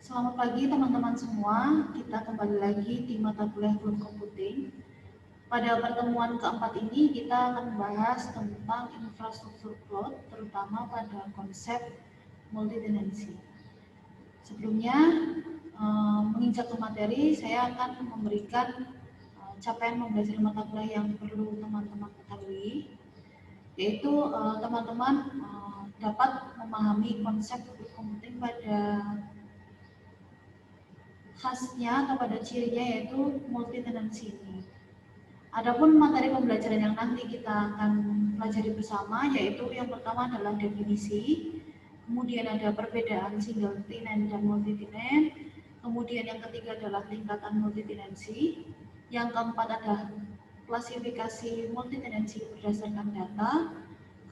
Selamat pagi teman-teman semua. Kita kembali lagi di mata kuliah Cloud Computing. Pada pertemuan keempat ini kita akan membahas tentang infrastruktur cloud, terutama pada konsep multitenancy. Sebelumnya menginjak ke materi, saya akan memberikan capaian mempelajari mata kuliah yang perlu teman-teman ketahui, yaitu teman-teman dapat memahami konsep cloud computing pada khasnya atau pada cirinya, yaitu multi-tenancy ini. Adapun materi pembelajaran yang nanti kita akan pelajari bersama, yaitu yang pertama adalah definisi, kemudian ada perbedaan single tenant dan multi tenant, kemudian yang ketiga adalah tingkatan multi tenancy, yang keempat adalah klasifikasi multi tenancy berdasarkan data,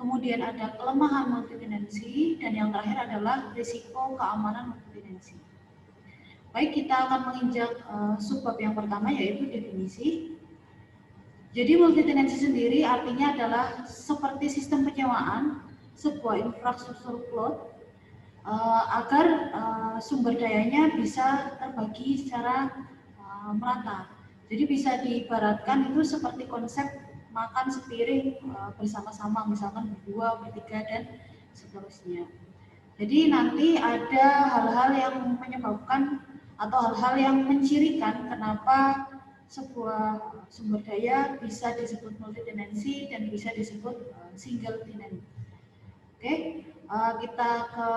kemudian ada kelemahan multi tenancy, dan yang terakhir adalah risiko keamanan multi tenancy. Baik, kita akan menginjak subbab yang pertama, yaitu definisi. Jadi multi-tenancy sendiri artinya adalah seperti sistem penyewaan sebuah infrastruktur cloud agar sumber dayanya bisa terbagi secara merata. Jadi bisa diibaratkan itu seperti konsep makan sepiring bersama-sama, misalkan berdua, bertiga, dan seterusnya. Jadi nanti ada hal-hal yang menyebabkan atau hal-hal yang mencirikan kenapa sebuah sumber daya bisa disebut multi-tenancy dan bisa disebut single tenant. Oke, kita ke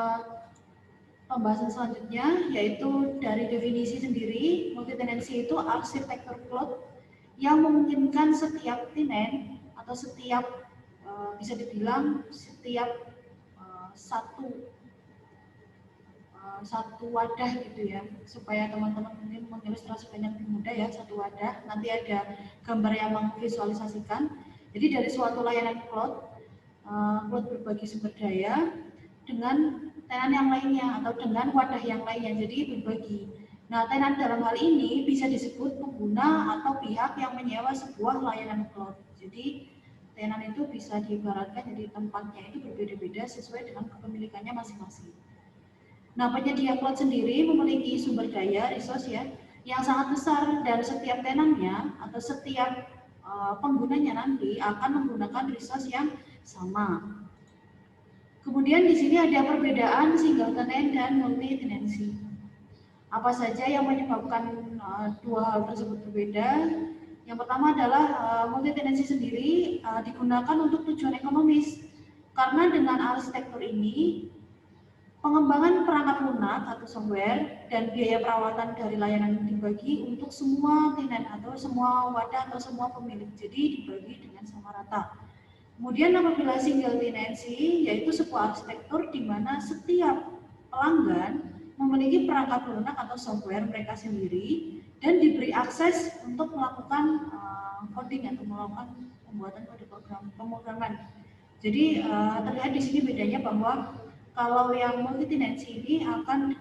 pembahasan selanjutnya, yaitu dari definisi sendiri. Multi-tenancy itu arsitektur cloud yang memungkinkan setiap tenant atau setiap bisa dibilang setiap satu wadah gitu ya, supaya teman-teman mungkin mengilustrasikan yang lebih mudah ya. Satu wadah, nanti ada gambar yang memvisualisasikan. Jadi dari suatu layanan cloud berbagi sumber daya dengan tenan yang lainnya atau dengan wadah yang lainnya, jadi berbagi. Nah, tenan dalam hal ini bisa disebut pengguna atau pihak yang menyewa sebuah layanan cloud. Jadi tenan itu bisa diibaratkan jadi tempatnya itu berbeda-beda sesuai dengan kepemilikannya masing-masing. Nah, penyedia cloud sendiri memiliki sumber daya resource ya yang sangat besar, dan setiap tenannya atau setiap penggunanya nanti akan menggunakan resource yang sama. Kemudian di sini ada perbedaan single tenant dan multi tenancy. Apa saja yang menyebabkan dua hal tersebut berbeda? Yang pertama adalah multi tenancy sendiri digunakan untuk tujuan ekonomis, karena dengan arsitektur ini pengembangan perangkat lunak atau software dan biaya perawatan dari layanan dibagi untuk semua tenant atau semua wadah atau semua pemilik, jadi dibagi dengan sama rata. Kemudian apabila single tenancy, yaitu sebuah arsitektur di mana setiap pelanggan memiliki perangkat lunak atau software mereka sendiri dan diberi akses untuk melakukan coding atau melakukan pembuatan kode pemrograman. Jadi terlihat di sini bedanya bahwa kalau yang multi tenancy ini akan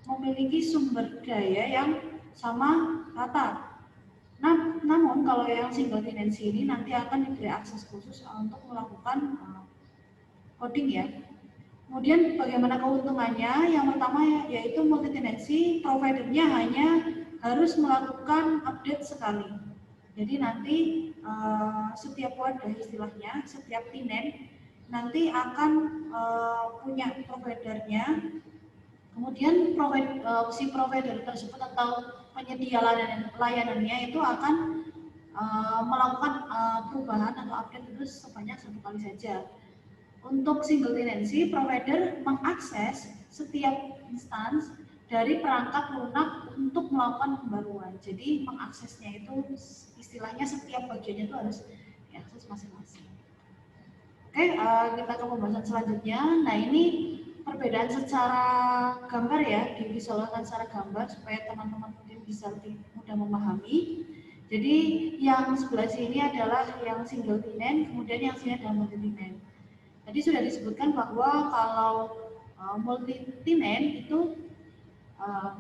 memiliki sumber daya yang sama rata. Nah, namun kalau yang single tenancy ini nanti akan diberi akses khusus untuk melakukan coding ya. Kemudian bagaimana keuntungannya? Yang pertama yaitu multi tenancy, providernya hanya harus melakukan update sekali. Jadi nanti setiap wadah istilahnya, setiap tenant nanti akan punya providernya, kemudian si provider tersebut atau penyedia layanannya itu akan melakukan perubahan atau update itu sebanyak satu kali saja. Untuk single tenancy, provider mengakses setiap instance dari perangkat lunak untuk melakukan pembaruan. Jadi mengaksesnya itu istilahnya setiap bagiannya itu harus diakses masing-masing. Oke, kita ke pembahasan selanjutnya. Nah, ini perbedaan secara gambar ya, divisualkan secara gambar supaya teman-teman mungkin bisa lebih mudah memahami. Jadi yang sebelah sini adalah yang single tenant, kemudian yang sini adalah multi tenant. Tadi sudah disebutkan bahwa kalau multi tenant itu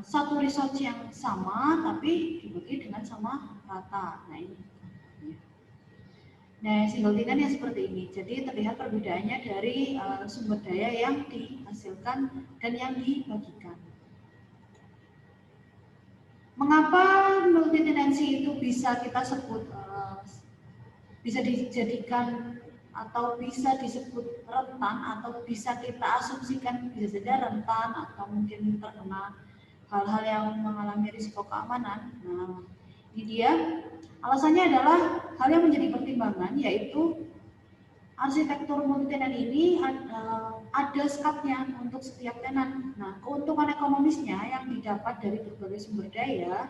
satu resource yang sama tapi dibagi dengan sama rata. Nah, ini. Nah, single tenant yang seperti ini. Jadi terlihat perbedaannya dari sumber daya yang dihasilkan dan yang dibagikan. Mengapa multitenancy itu bisa kita sebut bisa dijadikan atau bisa disebut rentan atau bisa kita asumsikan bisa saja rentan atau mungkin terkena hal-hal yang mengalami risiko keamanan. Nah, ini dia alasannya adalah hal yang menjadi pertimbangan yaitu arsitektur multitenan ini ada skatnya untuk setiap tenan. Nah, keuntungan ekonomisnya yang didapat dari berbagai sumber daya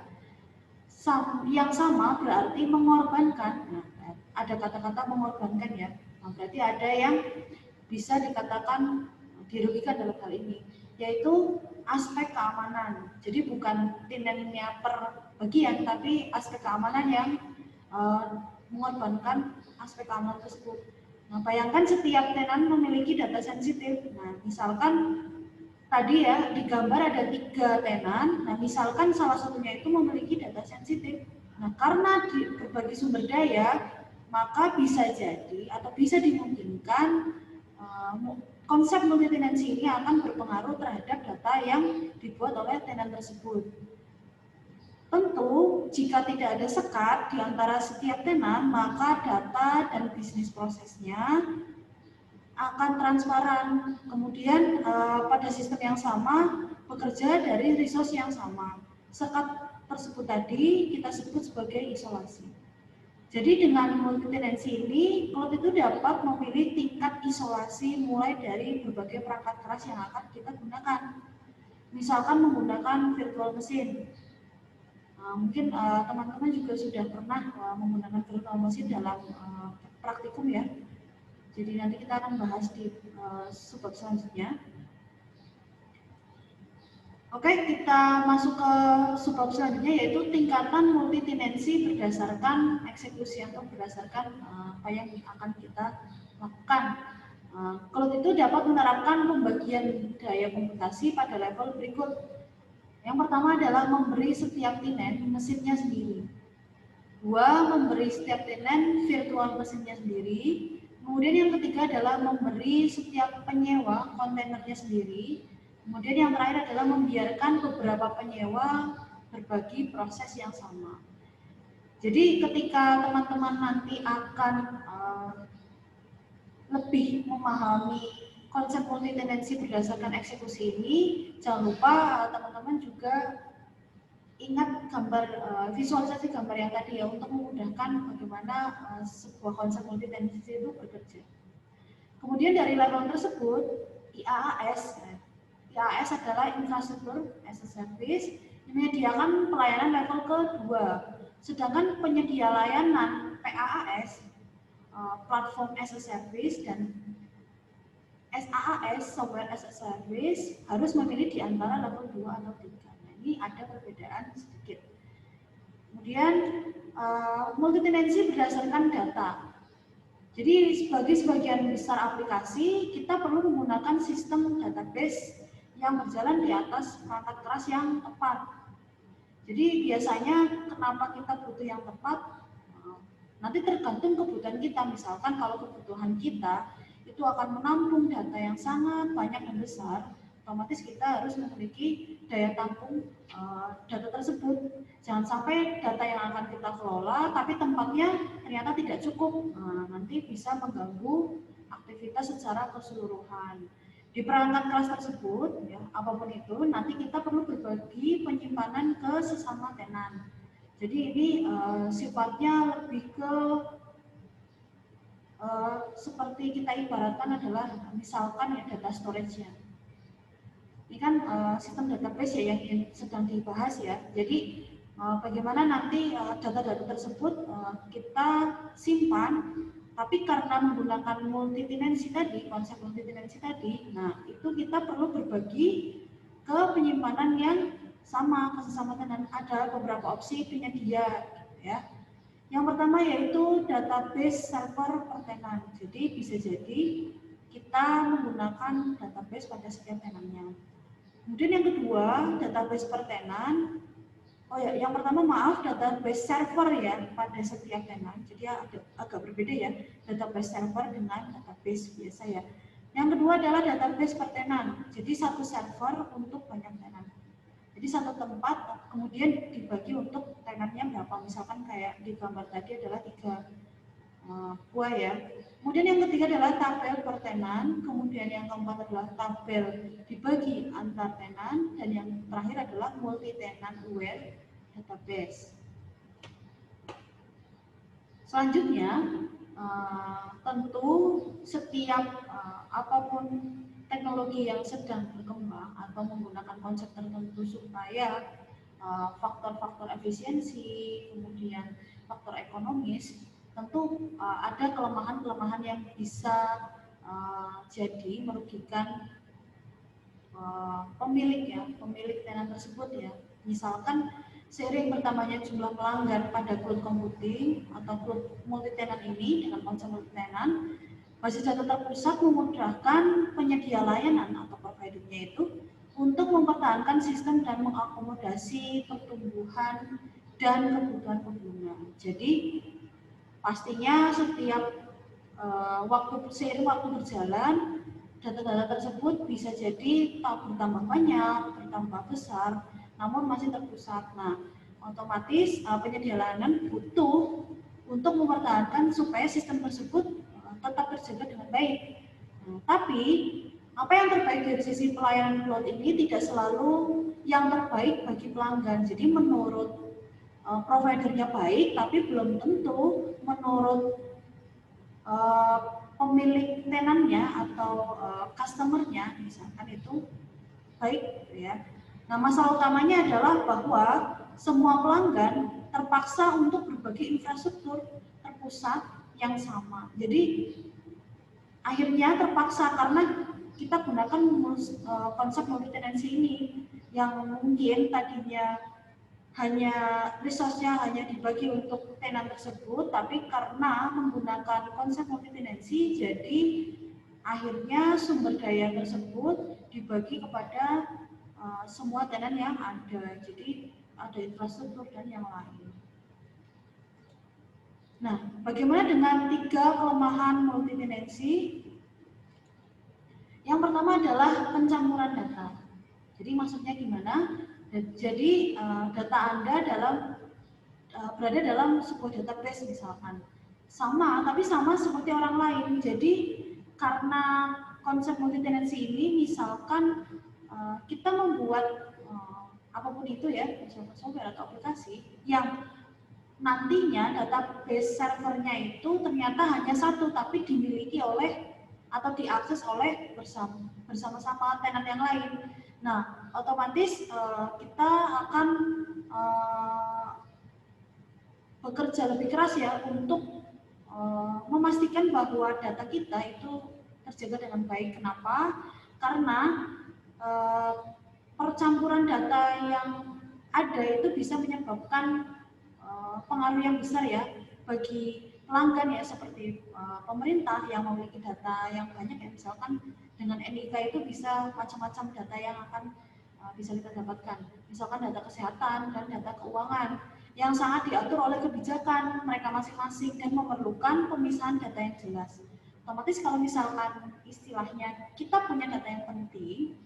yang sama berarti mengorbankan. Nah, ada kata-kata mengorbankan ya. Nah, berarti ada yang bisa dikatakan dirugikan dalam hal ini, yaitu aspek keamanan. Jadi bukan tenannya per bagian, tapi aspek keamanan yang mengorbankan aspek keamanan tersebut. Nah, bayangkan setiap tenan memiliki data sensitif. Nah, misalkan tadi ya di gambar ada 3 tenan. Nah, misalkan salah satunya itu memiliki data sensitif. Nah, karena di berbagai sumber daya, maka bisa jadi atau bisa dimungkinkan konsep multitenancy ini akan berpengaruh terhadap data yang dibuat oleh tenan tersebut. Tentu, jika tidak ada sekat di antara setiap tenan, maka data dan bisnis prosesnya akan transparan. Kemudian pada sistem yang sama, bekerja dari resource yang sama. Sekat tersebut tadi kita sebut sebagai isolasi. Jadi dengan multitenancy ini, cloud itu dapat memilih tingkat isolasi mulai dari berbagai perangkat keras yang akan kita gunakan. Misalkan menggunakan virtual machine. Mungkin teman-teman juga sudah pernah menggunakan virtual machine dalam praktikum ya. Jadi nanti kita akan bahas di subbab selanjutnya. Oke, kita masuk ke subbab selanjutnya yaitu tingkatan multitenancy berdasarkan eksekusi atau berdasarkan apa yang akan kita lakukan. Cloud itu dapat menerapkan pembagian daya komputasi pada level berikut. Yang pertama adalah memberi setiap tenan mesinnya sendiri. 2. Memberi setiap tenan virtual mesinnya sendiri. Kemudian yang ketiga adalah memberi setiap penyewa kontainernya sendiri. Kemudian yang terakhir adalah membiarkan beberapa penyewa berbagi proses yang sama. Jadi ketika teman-teman nanti akan lebih memahami konsep multitenancy berdasarkan eksekusi ini, jangan lupa teman-teman juga ingat gambar visualisasi gambar yang tadi ya untuk memudahkan bagaimana sebuah konsep multitenancy itu bekerja. Kemudian dari level tersebut, IaaS adalah infrastruktur as a service, menyediakan pelayanan level kedua. Sedangkan penyedia layanan PaaS, platform as a service, dan SaaS, software as a service, harus memilih di antara level 2 atau 3. Nah, ini ada perbedaan sedikit. Kemudian multitenancy berdasarkan data. Jadi bagi sebagian besar aplikasi, kita perlu menggunakan sistem database yang berjalan di atas perangkat keras yang tepat. Jadi biasanya kenapa kita butuh yang tepat? Nanti tergantung kebutuhan kita. Misalkan kalau kebutuhan kita itu akan menampung data yang sangat banyak dan besar, otomatis kita harus memiliki daya tampung data tersebut. Jangan sampai data yang akan kita kelola tapi tempatnya ternyata tidak cukup. Nanti bisa mengganggu aktivitas secara keseluruhan. Di perangkat keras tersebut, ya, apapun itu, nanti kita perlu berbagi penyimpanan ke sesama tenan. Jadi ini sifatnya lebih ke seperti kita ibaratkan adalah misalkan ya data storage-nya. Ini kan sistem database ya yang sedang dibahas ya. Jadi bagaimana nanti data-data tersebut kita simpan, tapi karena menggunakan multitenancy tadi, konsep multitenancy tadi, nah itu kita perlu berbagi ke penyimpanan yang sama ke sesama tenan. Ada beberapa opsi penyedia, ya. Yang pertama yaitu database server per tenan. Jadi bisa jadi kita menggunakan database pada setiap tenannya. Kemudian yang kedua, database per tenan. Oh ya, yang pertama maaf, database server ya pada setiap tenan. Jadi agak berbeda ya, database server dengan database biasa ya. Yang kedua adalah database per tenan. Jadi satu server untuk banyak tenan. Jadi Jadi satu tempat kemudian dibagi untuk tenannya berapa. Misalkan kayak di gambar tadi adalah 3 buah ya. Kemudian yang ketiga adalah tabel per tenan, kemudian yang keempat adalah tabel dibagi antar tenan, dan yang terakhir adalah multi tenant aware database. Selanjutnya, tentu setiap apapun teknologi yang sedang berkembang atau menggunakan konsep tertentu supaya faktor-faktor efisiensi, kemudian faktor ekonomis, tentu ada kelemahan-kelemahan yang bisa jadi merugikan pemilik tenan tersebut ya. Misalkan seiring bertambahnya jumlah pelanggan pada cloud computing atau cloud multi tenant ini dengan konsep multi tenant, basis data terpusat memudahkan penyedia layanan atau providernya itu untuk mempertahankan sistem dan mengakomodasi pertumbuhan dan kebutuhan pengguna. Jadi pastinya setiap seiring waktu berjalan, data-data tersebut bisa jadi bertambah banyak, bertambah besar, namun masih terpusat. Nah, otomatis penyedia layanan butuh untuk mempertahankan supaya sistem tersebut tetap terjaga dengan baik. Nah, tapi apa yang terbaik dari sisi pelayanan cloud ini tidak selalu yang terbaik bagi pelanggan. Jadi menurut providernya baik, tapi belum tentu menurut pemilik tenannya atau customernya misalkan itu baik ya. Nah, masalah utamanya adalah bahwa semua pelanggan terpaksa untuk berbagi infrastruktur terpusat yang sama. Jadi akhirnya terpaksa karena kita gunakan konsep multi tenancy ini yang mungkin tadinya hanya resource-nya hanya dibagi untuk tenan tersebut, tapi karena menggunakan konsep multi tenancy, jadi akhirnya sumber daya tersebut dibagi kepada semua tenan yang ada. Jadi ada infrastruktur dan yang lain. Nah, bagaimana dengan 3 kelemahan multi tenancy? Yang pertama adalah pencampuran data. Jadi maksudnya gimana? Jadi data Anda berada dalam sebuah database misalkan. Tapi sama seperti orang lain. Jadi karena konsep multi tenancy ini misalkan kita membuat apapun itu ya, software atau aplikasi yang nantinya database servernya itu ternyata hanya satu tapi dimiliki oleh atau diakses oleh bersama-sama tenan yang lain. Nah, otomatis kita akan bekerja lebih keras ya untuk memastikan bahwa data kita itu terjaga dengan baik. Kenapa? Karena percampuran data yang ada itu bisa menyebabkan pengaruh yang besar ya bagi pelanggan ya, seperti pemerintah yang memiliki data yang banyak ya, misalkan dengan NIK itu bisa macam-macam data yang akan bisa kita dapatkan, misalkan data kesehatan dan data keuangan yang sangat diatur oleh kebijakan mereka masing-masing dan memerlukan pemisahan data yang jelas. Otomatis kalau misalkan istilahnya kita punya data yang penting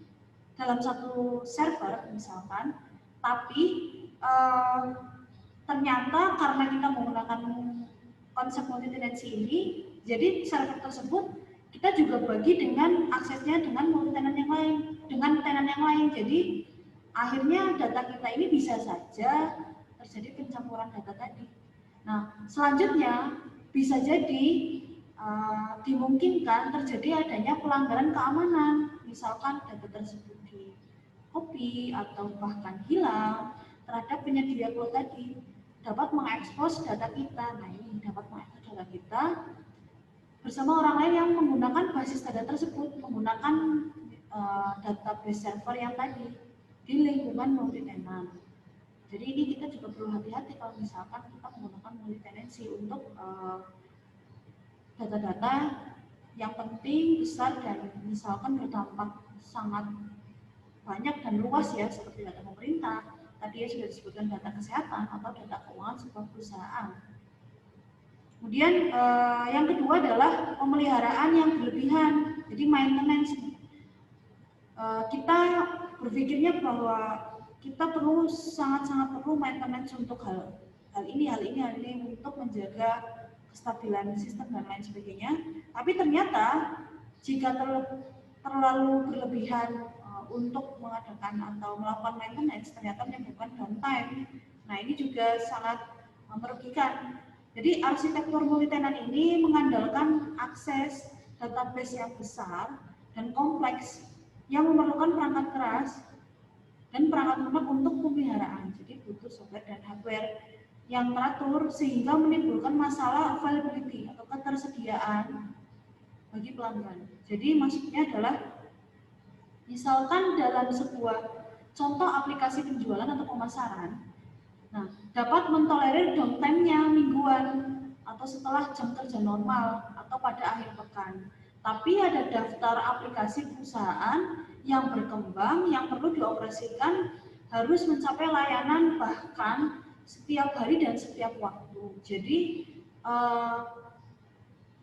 dalam satu server misalkan, tapi ternyata karena kita menggunakan konsep multi tenancy ini, jadi server tersebut kita juga bagi dengan aksesnya dengan multi tenant yang lain, dengan tenan yang lain. Jadi akhirnya data kita ini bisa saja terjadi pencampuran data tadi. Nah, selanjutnya bisa jadi dimungkinkan terjadi adanya pelanggaran keamanan, misalkan data tersebut di copy atau bahkan hilang terhadap penyedia cloud tadi, dapat mengekspos data kita. Nah, ini dapat mengekspos data kita bersama orang lain yang menggunakan basis data tersebut, menggunakan database server yang tadi di lingkungan multi tenant. Jadi ini kita juga perlu hati-hati kalau misalkan kita menggunakan multi tenancy untuk data-data yang penting, besar, dan misalkan berdampak sangat banyak dan luas ya, seperti data pemerintah, tadi ya sudah disebutkan data kesehatan atau data keuangan sebuah perusahaan. Kemudian yang kedua adalah pemeliharaan yang berlebihan, jadi maintenance. Kita berpikirnya bahwa kita sangat-sangat perlu maintenance untuk hal ini untuk menjaga kestabilan sistem dan lain sebagainya. Tapi ternyata jika terlalu berlebihan untuk mengadakan atau melakukan maintenance, ternyata menyebabkan downtime. Nah, ini juga sangat merugikan. Jadi arsitektur multitenant ini mengandalkan akses database yang besar dan kompleks yang memerlukan perangkat keras dan perangkat lunak untuk pemeliharaan. Jadi butuh software dan hardware yang teratur sehingga menimbulkan masalah availability atau ketersediaan bagi pelanggan. Jadi maksudnya adalah misalkan dalam sebuah contoh aplikasi penjualan atau pemasaran, nah dapat mentolerir downtime-nya mingguan atau setelah jam kerja normal atau pada akhir pekan. Tapi ada daftar aplikasi perusahaan yang berkembang yang perlu dioperasikan harus mencapai layanan bahkan setiap hari dan setiap waktu. Jadi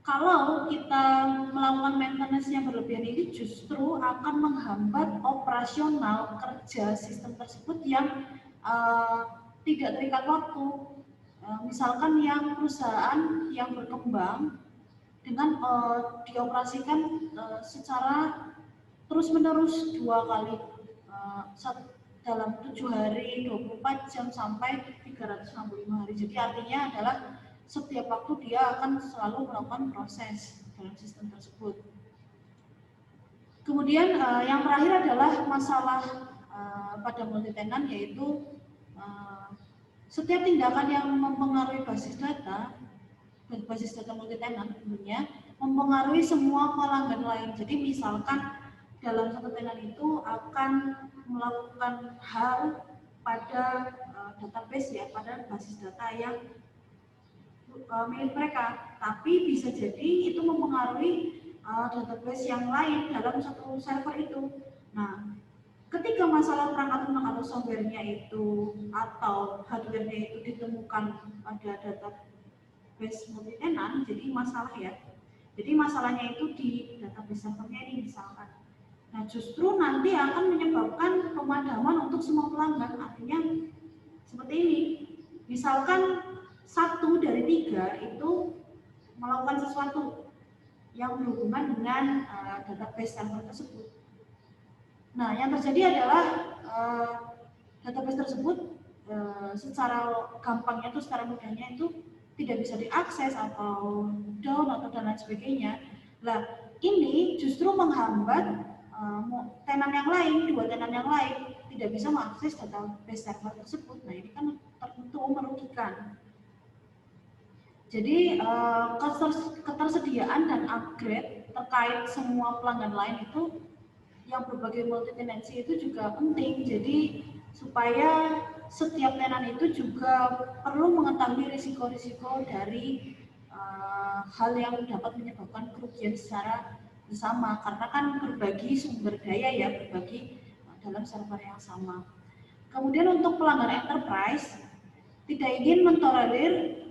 kalau kita melakukan maintenance yang berlebihan ini justru akan menghambat operasional kerja sistem tersebut yang tidak terikat waktu. Misalkan yang perusahaan yang berkembang dengan dioperasikan secara terus-menerus 2 kali dalam 7 hari, 24 jam sampai 365 hari. Jadi artinya adalah setiap waktu dia akan selalu melakukan proses dalam sistem tersebut. Kemudian yang terakhir adalah masalah pada multitenant, yaitu setiap tindakan yang mempengaruhi basis data multitenant tentunya mempengaruhi semua pelanggan lain. Jadi misalkan dalam satu tenant itu akan melakukan hal pada database ya, pada basis data yang milik mereka, tapi bisa jadi itu mempengaruhi database yang lain dalam satu server itu. Nah, ketika masalah perangkat lunak atau software-nya itu atau hardware-nya itu ditemukan pada database multitenant, jadi masalah ya. Jadi masalahnya itu di database servernya ini misalkan. Nah, justru nanti akan menyebabkan pemadaman untuk semua pelanggan. Artinya seperti ini. Misalkan 1 dari 3 itu melakukan sesuatu yang berhubungan dengan database server tersebut. Nah, yang terjadi adalah database tersebut secara gampangnya itu, secara mudahnya itu tidak bisa diakses atau down atau dan lain sebagainya. Nah, ini justru menghambat tenan yang lain, 2 tenan yang lain tidak bisa mengakses database server tersebut. Nah, ini kan tentu merugikan. Jadi ketersediaan dan upgrade terkait semua pelanggan lain itu yang berbagai multitenancy itu juga penting. Jadi supaya setiap tenan itu juga perlu mengetahui risiko-risiko dari hal yang dapat menyebabkan kerugian secara bersama, karena kan berbagi sumber daya ya, berbagi dalam server yang sama. Kemudian untuk pelanggan enterprise tidak ingin mentolerir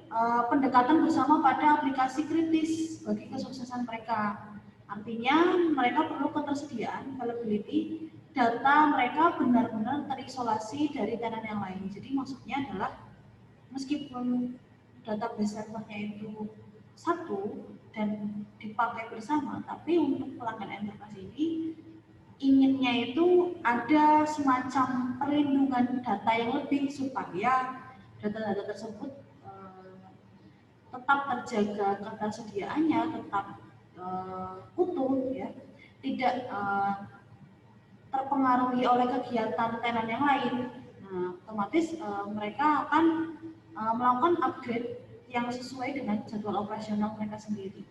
pendekatan bersama pada aplikasi kritis bagi kesuksesan mereka. Artinya mereka perlu ketersediaan availability data mereka benar-benar terisolasi dari tenan yang lain. Jadi maksudnya adalah meskipun database servernya itu satu dan dipakai bersama, tapi untuk pelanggan enterprise ini inginnya itu ada semacam perlindungan data yang lebih supaya data-data tersebut tetap terjaga ketersediaannya, tetap utuh ya, tidak terpengaruhi oleh kegiatan tenan yang lain. Nah, otomatis mereka akan melakukan upgrade yang sesuai dengan jadwal operasional mereka sendiri.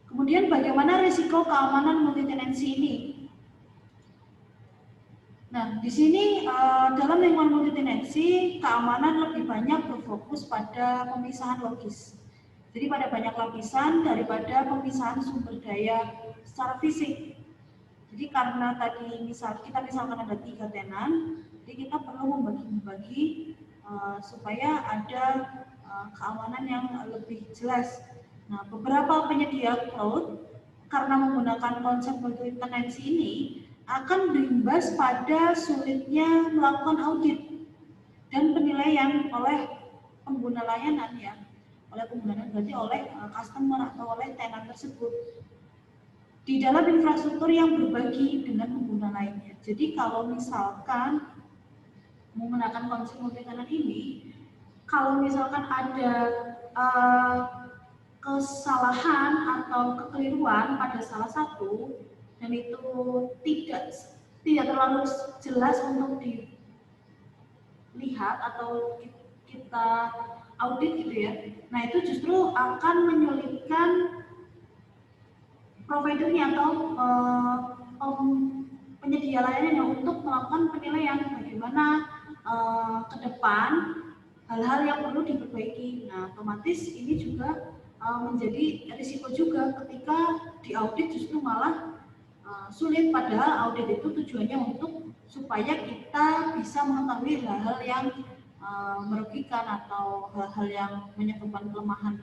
Kemudian bagaimana risiko keamanan multitenancy ini? Nah, di sini dalam lingkungan multitenancy, keamanan lebih banyak berfokus pada pemisahan logis. Jadi pada banyak lapisan daripada pemisahan sumber daya secara fisik. Jadi karena tadi kita misalkan ada 3 tenan, jadi kita perlu membagi supaya ada keamanan yang lebih jelas. Nah, beberapa penyedia cloud karena menggunakan konsep multitenancy ini akan berimbas pada sulitnya melakukan audit dan penilaian oleh pengguna layanan ya. Oleh pengguna berarti oleh customer atau oleh tenan tersebut di dalam infrastruktur yang berbagi dengan pengguna lainnya. Jadi kalau misalkan menggunakan konsep multi-tenant ini, kalau misalkan ada kesalahan atau kekeliruan pada salah satu dan itu tidak terlalu jelas untuk dilihat atau kita audit gitu ya. Nah itu justru akan menyulitkan providernya atau penyedia layanannya untuk melakukan penilaian bagaimana ke depan hal-hal yang perlu diperbaiki. Nah, otomatis ini juga menjadi risiko juga ketika diaudit justru malah sulit, padahal audit itu tujuannya untuk supaya kita bisa mengetahui hal-hal yang merugikan atau hal-hal yang menyebabkan kelemahan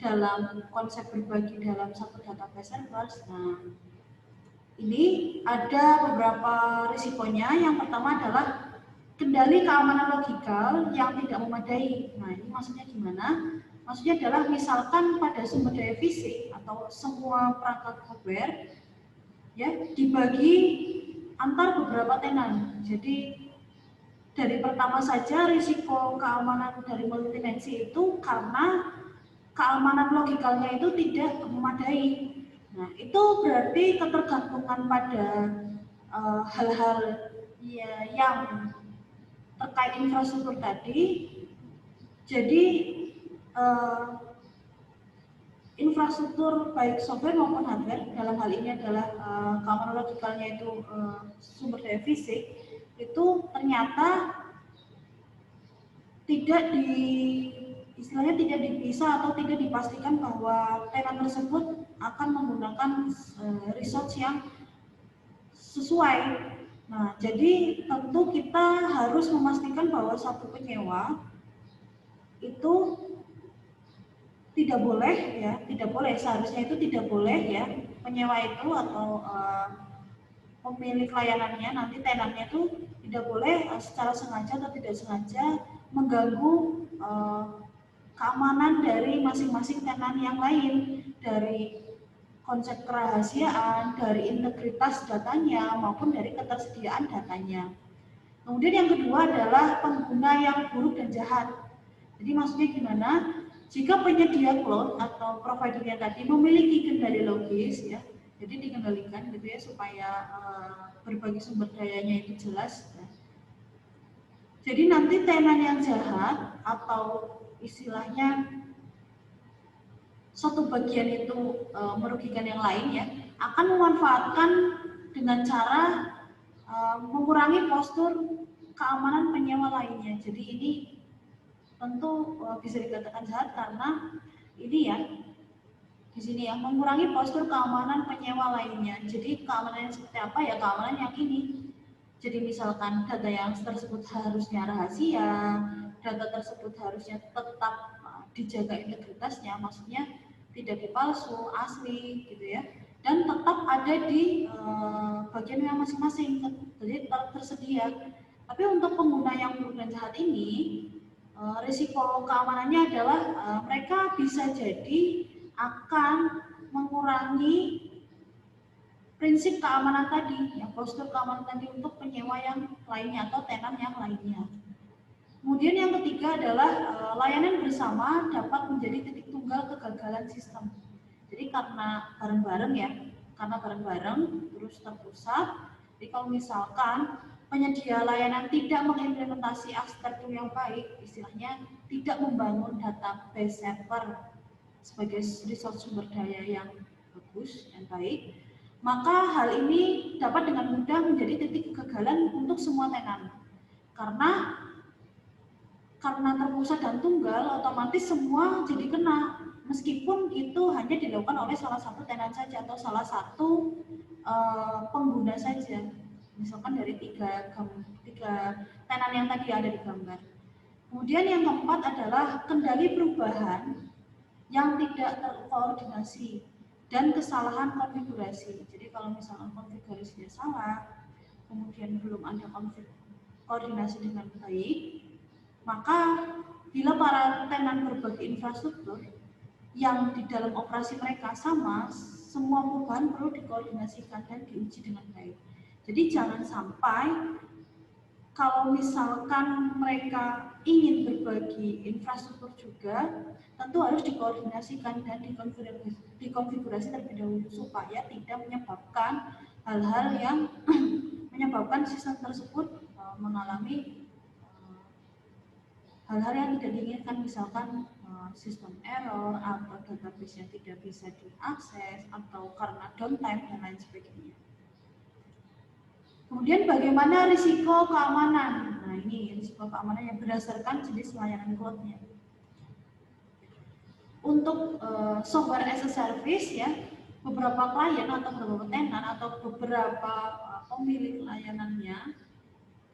dalam konsep berbagi dalam satu database servers. Nah, ini ada beberapa risikonya. Yang pertama adalah kendali keamanan logikal yang tidak memadai. Nah, ini maksudnya gimana? Maksudnya adalah misalkan pada sumber daya fisik atau semua perangkat hardware ya dibagi antar beberapa tenan. Jadi dari pertama saja risiko keamanan dari multitenancy itu karena keamanan logikalnya itu tidak memadai. Nah, itu berarti ketergantungan pada hal-hal ya, yang terkait infrastruktur tadi. Jadi infrastruktur baik software maupun hardware, dalam hal ini adalah keamanan logikalnya itu sumber daya fisik, itu ternyata istilahnya tidak bisa atau tidak dipastikan bahwa tenan tersebut akan menggunakan resource yang sesuai. Nah, jadi tentu kita harus memastikan bahwa satu penyewa itu tidak boleh, seharusnya itu tidak boleh ya, penyewa itu atau pemilik layanannya, nanti tenannya itu tidak boleh secara sengaja atau tidak sengaja mengganggu keamanan dari masing-masing tenan yang lain, dari konsep kerahasiaan, dari integritas datanya maupun dari ketersediaan datanya. Kemudian yang kedua adalah pengguna yang buruk dan jahat. Jadi maksudnya gimana? Jika penyedia cloud atau providernya tadi memiliki kendali logis ya, jadi dikendalikan gitu ya supaya berbagi sumber dayanya itu jelas. Ya. Jadi nanti tenan yang jahat atau istilahnya suatu bagian itu merugikan yang lain ya, akan memanfaatkan dengan cara mengurangi postur keamanan penyewa lainnya. Jadi ini tentu bisa dikatakan jahat karena ini ya di sini ya mengurangi postur keamanan penyewa lainnya. Jadi keamanan yang seperti apa ya, keamanan yang ini. Jadi misalkan data yang tersebut harusnya rahasia, data tersebut harusnya tetap dijaga integritasnya, maksudnya tidak dipalsu, asli gitu ya, dan tetap ada di bagian yang masing-masing, jadi tetap tersedia. Tapi untuk pengguna yang buruk dan jahat ini, risiko keamanannya adalah mereka bisa jadi akan mengurangi prinsip keamanan tadi, ya, postur keamanan tadi untuk penyewa yang lainnya atau tenan yang lainnya. Kemudian yang ketiga adalah layanan bersama dapat menjadi titik tunggal kegagalan sistem. Jadi karena bareng-bareng ya, karena bareng-bareng terus terpusat. Jadi kalau misalkan penyedia layanan tidak mengimplementasi arsitektur yang baik, istilahnya tidak membangun database server sebagai resource sumber daya yang bagus dan baik, maka hal ini dapat dengan mudah menjadi titik kegagalan untuk semua tenan. Karena terpusat dan tunggal, otomatis semua jadi kena, meskipun itu hanya dilakukan oleh salah satu tenan saja atau salah satu pengguna saja. Misalkan dari tiga tenan yang tadi ada di gambar. Kemudian yang keempat adalah kendali perubahan yang tidak terkoordinasi. dan kesalahan konfigurasi. Jadi kalau misalkan konfigurasinya salah, kemudian belum ada koordinasi dengan baik, maka bila para tenan berbagi infrastruktur yang di dalam operasi mereka sama, semua perubahan perlu dikoordinasikan dan diuji dengan baik. Jadi jangan sampai kalau misalkan mereka ingin berbagi infrastruktur juga, tentu harus dikoordinasikan dan dikonfigurasi terlebih dahulu supaya tidak menyebabkan hal-hal yang menyebabkan sistem tersebut mengalami hal-hal yang tidak diinginkan, misalkan sistem error atau database yang tidak bisa diakses atau karena downtime dan lain sebagainya. Kemudian bagaimana risiko keamanan? Nah ini risiko keamanan yang berdasarkan jenis layanan cloud-nya. Untuk software as a service ya, beberapa klien atau beberapa tenan atau beberapa pemilik layanannya,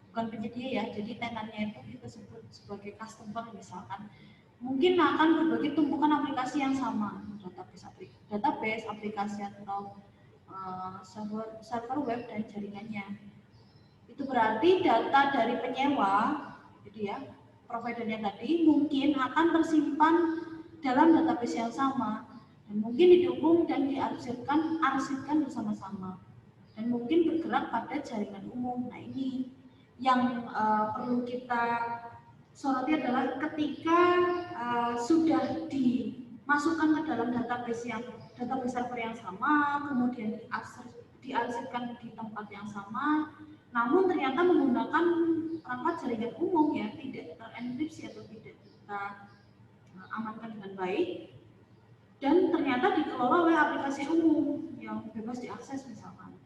bukan penyedia ya, jadi tenannya itu kita sebut sebagai customer misalkan, mungkin akan berbagi tumpukan aplikasi yang sama, database aplikasi atau server web dan jaringannya. Itu berarti data dari penyewa, gitu ya, providernya tadi mungkin akan tersimpan dalam database yang sama dan mungkin didukung dan diarsipkan bersama-sama dan mungkin bergerak pada jaringan umum. Nah ini yang perlu kita soroti adalah ketika sudah dimasukkan ke dalam database server yang sama, kemudian diarsipkan di tempat yang sama, namun ternyata menggunakan perangkat jaringan umum ya, tidak terenkripsi atau tidak kita amankan dengan baik, dan ternyata dikelola oleh aplikasi umum yang bebas diakses misalkan.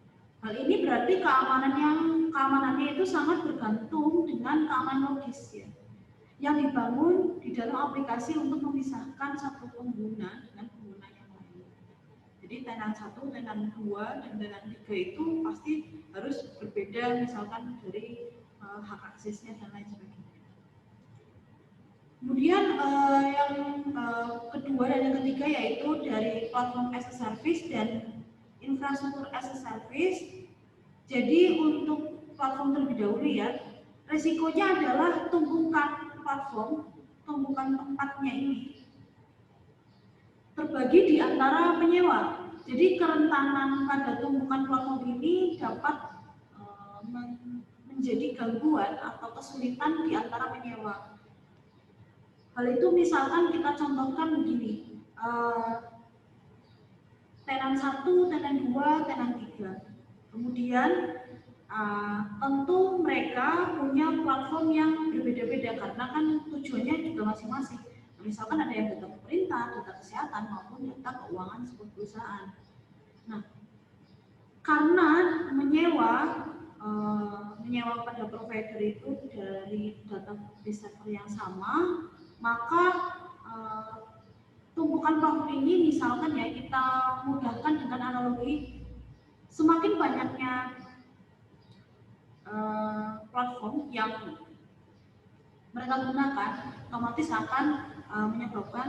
Hal ini berarti keamanannya itu sangat bergantung dengan keamanan logis ya, yang dibangun di dalam aplikasi untuk memisahkan satu pengguna dengan pengguna yang lain. Jadi tenan 1, tenan 2, dan tenan 3 itu pasti harus berbeda misalkan dari hak aksesnya dan lain sebagainya. Kemudian yang kedua dan yang ketiga yaitu dari platform as a service dan infrastruktur as a service. Jadi untuk platform terlebih dahulu ya, resikonya adalah tumpukan platform, tumpukan tempatnya ini terbagi di antara penyewa. Jadi kerentanan pada tumpukan platform ini dapat menjadi gangguan atau kesulitan di antara penyewa. Hal itu misalkan kita contohkan begini, tenan 1, tenan 2, tenan 3. Kemudian tentu mereka punya platform yang berbeda-beda karena kan tujuannya juga masing-masing. Misalkan ada yang data pemerintah, data kesehatan maupun data keuangan sebuah perusahaan. Nah, karena menyewa pada provider itu dari database server yang sama, maka tumpukan platform ini misalkan ya kita mudahkan dengan analogi, semakin banyaknya platform yang mereka gunakan, otomatis akan menyebabkan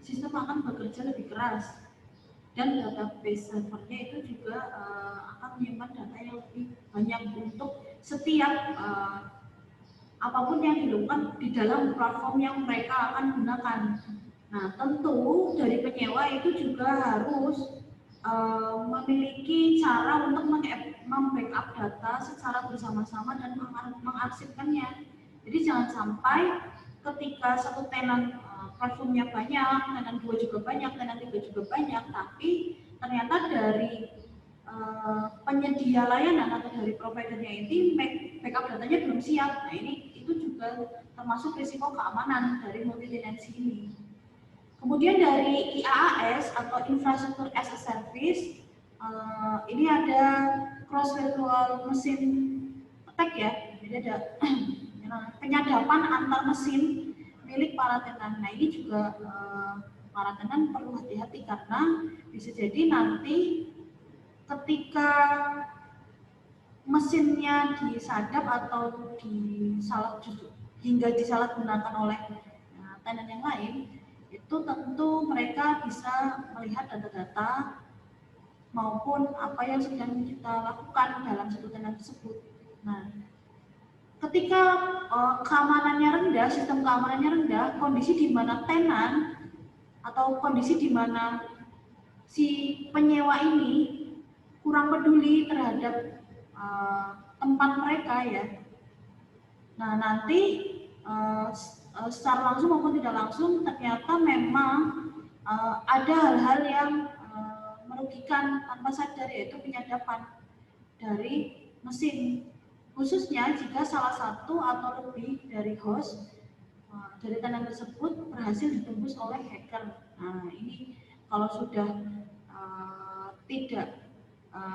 sistem akan bekerja lebih keras dan database servernya itu juga akan menyimpan data yang lebih banyak untuk setiap apapun yang dilakukan di dalam platform yang mereka akan gunakan. Nah, tentu dari penyewa itu juga harus memiliki cara untuk membackup data secara bersama-sama dan mengarsipkannya. Jadi jangan sampai ketika satu tenan platformnya banyak, tenan 2 juga banyak, tenan 3 juga banyak, tapi ternyata dari penyedia layanan atau dari providernya ini backup datanya belum siap. Nah itu juga termasuk risiko keamanan dari multitenancy ini. Kemudian dari IaaS atau infrastruktur as a service, ini ada cross virtual machine attack ya, jadi ada penyadapan antar mesin milik para tenan. Nah ini juga para tenan perlu hati-hati karena bisa jadi nanti ketika mesinnya disadap atau hingga disalahgunakan oleh tenan yang lain, itu tentu mereka bisa melihat data-data maupun apa yang sedang kita lakukan dalam satu tenan tersebut. Nah, ketika keamanannya rendah, sistem keamanannya rendah, kondisi di mana tenan atau kondisi di mana si penyewa ini kurang peduli terhadap tempat mereka ya. Nah, nanti secara langsung maupun tidak langsung ternyata memang ada hal-hal yang merugikan tanpa sadar, yaitu penyadapan dari mesin, khususnya jika salah satu atau lebih dari host dari tenan tersebut berhasil ditembus oleh hacker. Nah, ini kalau sudah tidak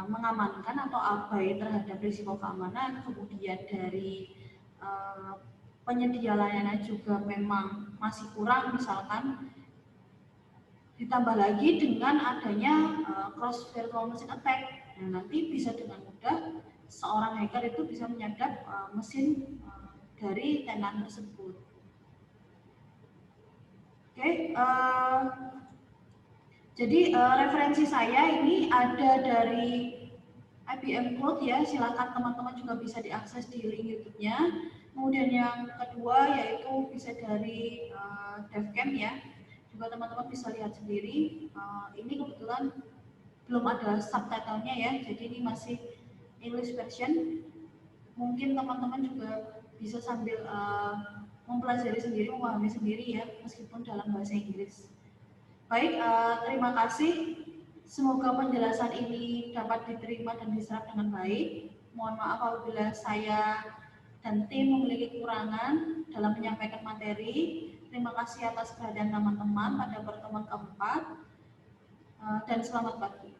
mengamankan atau abai terhadap risiko keamanan, kemudian dari penyedia layanan juga memang masih kurang, misalkan ditambah lagi dengan adanya cross virtual machine attack. Nah, nanti bisa dengan mudah seorang hacker itu bisa menyadap mesin dari tenan tersebut. Oke, jadi referensi saya ini ada dari IBM Cloud ya, silakan teman-teman juga bisa diakses di link YouTube-nya. Kemudian yang kedua yaitu bisa dari DevCamp ya, juga teman-teman bisa lihat sendiri. Ini kebetulan belum ada subtitlenya ya, jadi ini masih English version. Mungkin teman-teman juga bisa sambil mempelajari sendiri, memahami sendiri ya, meskipun dalam bahasa Inggris. Baik, terima kasih. Semoga penjelasan ini dapat diterima dan diserap dengan baik. Mohon maaf apabila saya dan tim memiliki kekurangan dalam menyampaikan materi. Terima kasih atas perhatian teman-teman pada pertemuan keempat dan selamat pagi.